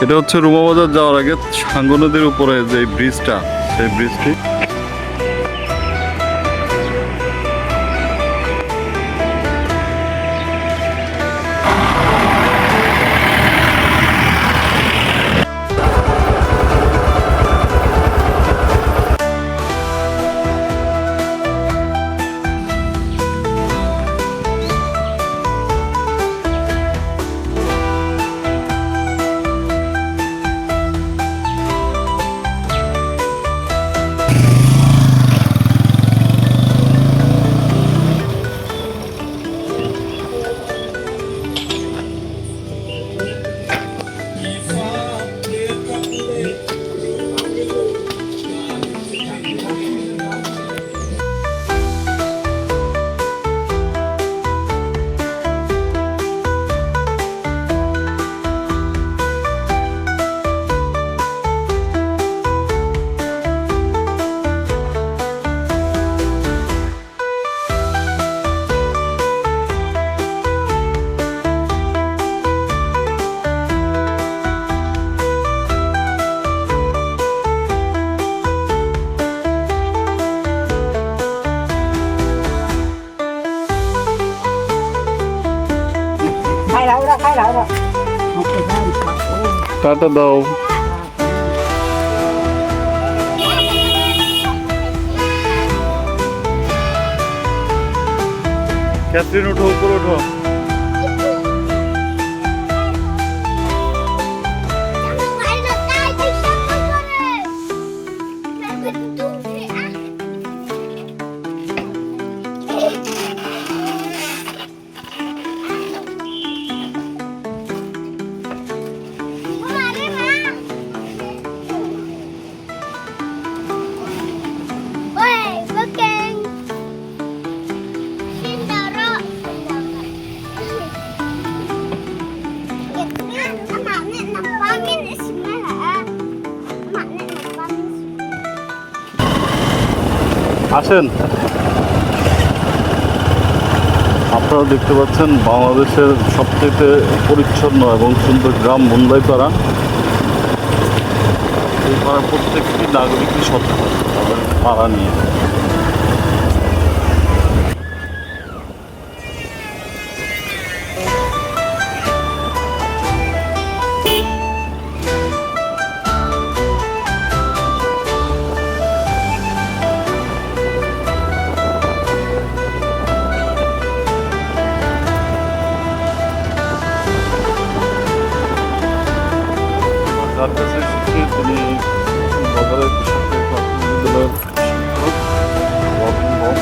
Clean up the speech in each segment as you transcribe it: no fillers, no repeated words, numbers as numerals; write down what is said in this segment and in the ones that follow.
এটা হচ্ছে রুমা বাজার যাওয়ার আগে সাঙ্গু নদীর উপরে যে ব্রিজটা, সেই ব্রিজটি। টাটা দাও। ক্যাথরিন উঠো, উপরে উঠো। আসেন, আপনারা দেখতে পাচ্ছেন বাংলাদেশের সবচেয়ে পরিচ্ছন্ন এবং সুন্দর গ্রাম মুন্দাইপাড়া। এই পাড়ার প্রত্যেকটি নাগরিকই সচেতন তাদের পাড়া নিয়ে। যার কাছে এসেছি তিনি বাজারের কৃষকের প্রাথমিক বিদ্যালয়ের শিক্ষক রবিন বম।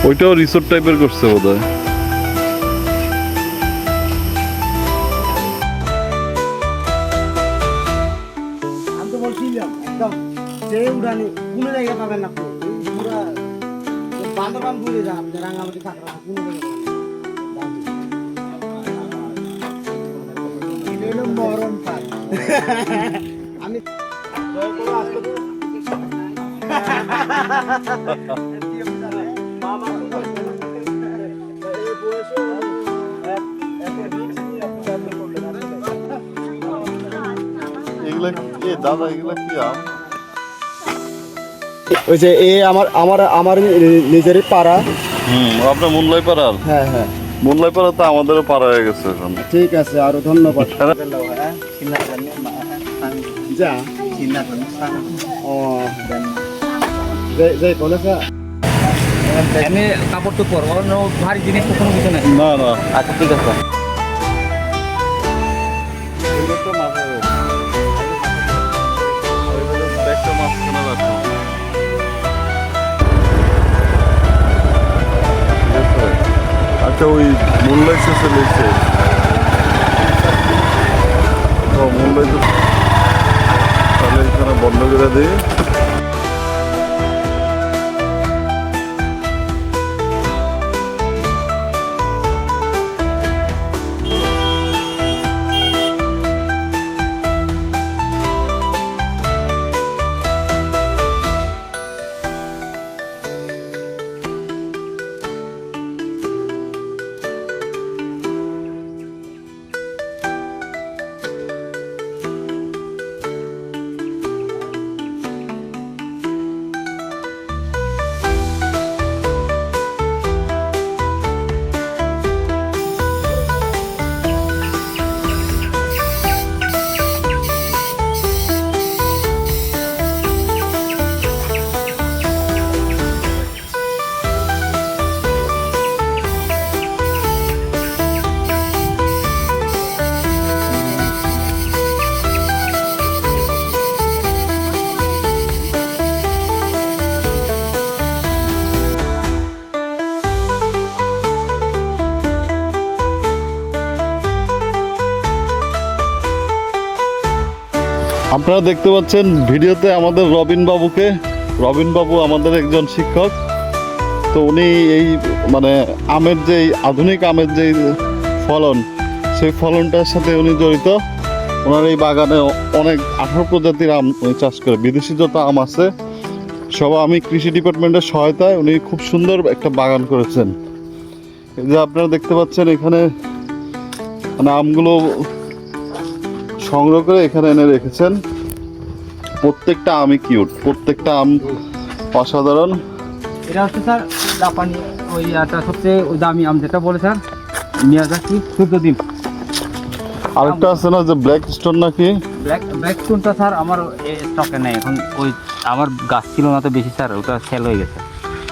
ওইটাও রিসোর্ট টাইপের করছে বোধহয়। আমি তো বলছিলাম একদম যে উড়ানি কোনো জায়গায় পাবেন না, পুরো বান্দরবান ঘুরে যান, রাঙামাটি কাঁকড়া কোনো জায়গায় মরম পান। আমি মামা এগুলা কি দাদা, এগুলা কি আম? ওই যে আমার আমার আমার নিজেরই পাড়া। আপনার মুনলাই পাড়ার? হ্যাঁ হ্যাঁ, মুনলাই পাড়া তো আমাদেরও পাড়া হয়ে গেছে এখন। ঠিক আছে, আরো ধন্যবাদ। যা ও যাই বলেছে এমনি কাপড় চোপড় অন্য ভারী জিনিস তো কোনো কিছু নেই। না না, আচ্ছা ঠিক আছে। এগুলো তো মাথায় একটা মাছ কেনা রাখো। আচ্ছা, ওই মুনলাই শেষে লেগেছে। ও মুনলাই তো তাহলে এখানে বন্ধ করে দিই। আপনারা দেখতে পাচ্ছেন ভিডিওতে আমাদের রবিন বাবুকে। রবিন বাবু আমাদের একজন শিক্ষক। তো উনি এই মানে আমের যে আধুনিক আমের যে ফলন, সেই ফলনটার সাথে উনি জড়িত। ওনার এই বাগানে অনেক 18 প্রজাতির আম উনি চাষ করে। বিদেশি যত আম আছে সব আমি কৃষি ডিপার্টমেন্টের সহায়তায় উনি খুব সুন্দর একটা বাগান করেছেন। এই যে আপনারা দেখতে পাচ্ছেন এখানে মানে আমগুলো সংগ্রহ করে এখানে এনে রেখেছেন। প্রত্যেকটা আমই কিউট, প্রত্যেকটা আম অসাধারণ। এটা হচ্ছে স্যার জাপানি ওই সবচেয়ে ওই দামি আম যেটা বলে স্যার মিয়াজাকি 14 দিন। আরেকটা আছে না যে ব্ল্যাক স্টোন নাকি? ব্ল্যাক স্টোনটা স্যার আমার স্টকে নেই এখন। ওই আমার গাছ ছিল না তো বেশি স্যার, ওটা সেল হয়ে গেছে।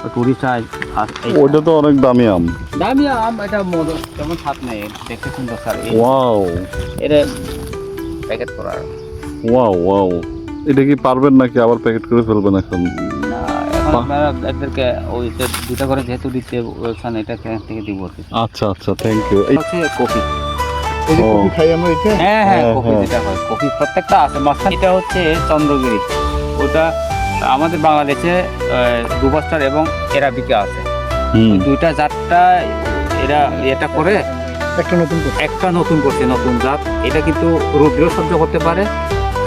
ওই টুরিস্ট ওইটা তো অনেক দামি আম। দামি আম, এটা মদ তেমন স্বাদ নেই, দেখতে সুন্দর স্যার। ওয়াও, এটা প্যাকেট করা। ওয়াও ওয়াও, এটা কি পারবেন নাকি আবার প্যাকেট করে ফেলবেন এখন? না, এখন আপনারা এদেরকে ওই যে দুটা করে যেহেতু দিতে ওখানে এটা থেকে দিব আর কি। আচ্ছা আচ্ছা, থ্যাংক ইউ। হচ্ছে কফি। এই যে কফি খাই আমরা এটা। হ্যাঁ হ্যাঁ, হ্যাঁ, কফি হ্যাঁ। যেটা হয়, কফি প্রত্যেকটা আছে। মাঝখানে এটা হচ্ছে চন্দ্রগিরি, ওটা আমাদের বাংলাদেশে রুবাস্টার এবং এরাবিকা আছে। দুইটা জাতটা এরা এটা করে একটা নতুন করছে, নতুন জাত। এটা কিন্তু রৌদ্র সহ্য করতে পারে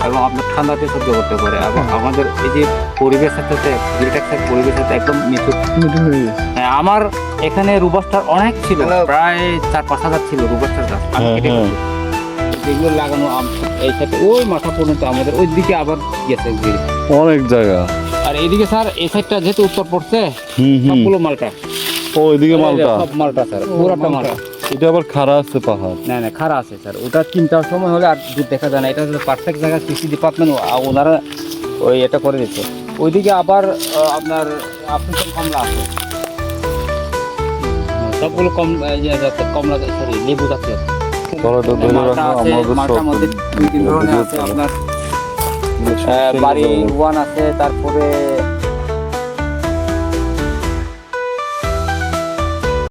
এবং আপনার ঠান্ডাতে সহ্য করতে পারে। এবং আমাদের এই যে পরিবেশের সাথে পরিবেশের সাথে একদম মিশুক। হ্যাঁ, আমার এখানে রুবাস্টার অনেক ছিল, প্রায় 4-5 হাজার ছিল রুবাস্টার গাছ। আমি কেটে ফেলছি। যেগুলো লাগানো আম এই সাথে ওই মাথা পর্যন্ত আমাদের ওই দিকে আবার গেছে অনেক জায়গা। আর এইদিকে স্যার এই সাইডটা যেহেতু উত্তর পড়ছে সবগুলো মালটা। ও এদিকে মালটা, সব মালটা স্যার, পুরোটা মালটা। এটা আবার খাড়া আছে পাহাড়। না না, খারাপ আছে স্যার। ওটা 3টার সময় হলে আর দূর দেখা যায় না। এটা হচ্ছে পারফেক্ট জায়গা, কৃষি ডিপার্টমেন্ট ওনারা ওই এটা করে দিচ্ছে। ওইদিকে আবার আপনার আফ্রিকান কমলা আছে, সবগুলো কমলা সরি লেবু জাতীয়। ধরে ধরে মালটা রাখো, আছে, আমাদের মালটার সব মধ্যে 2-3 ধরনের আছে। আপনার বাড়ি ওয়ান আছে, তারপরে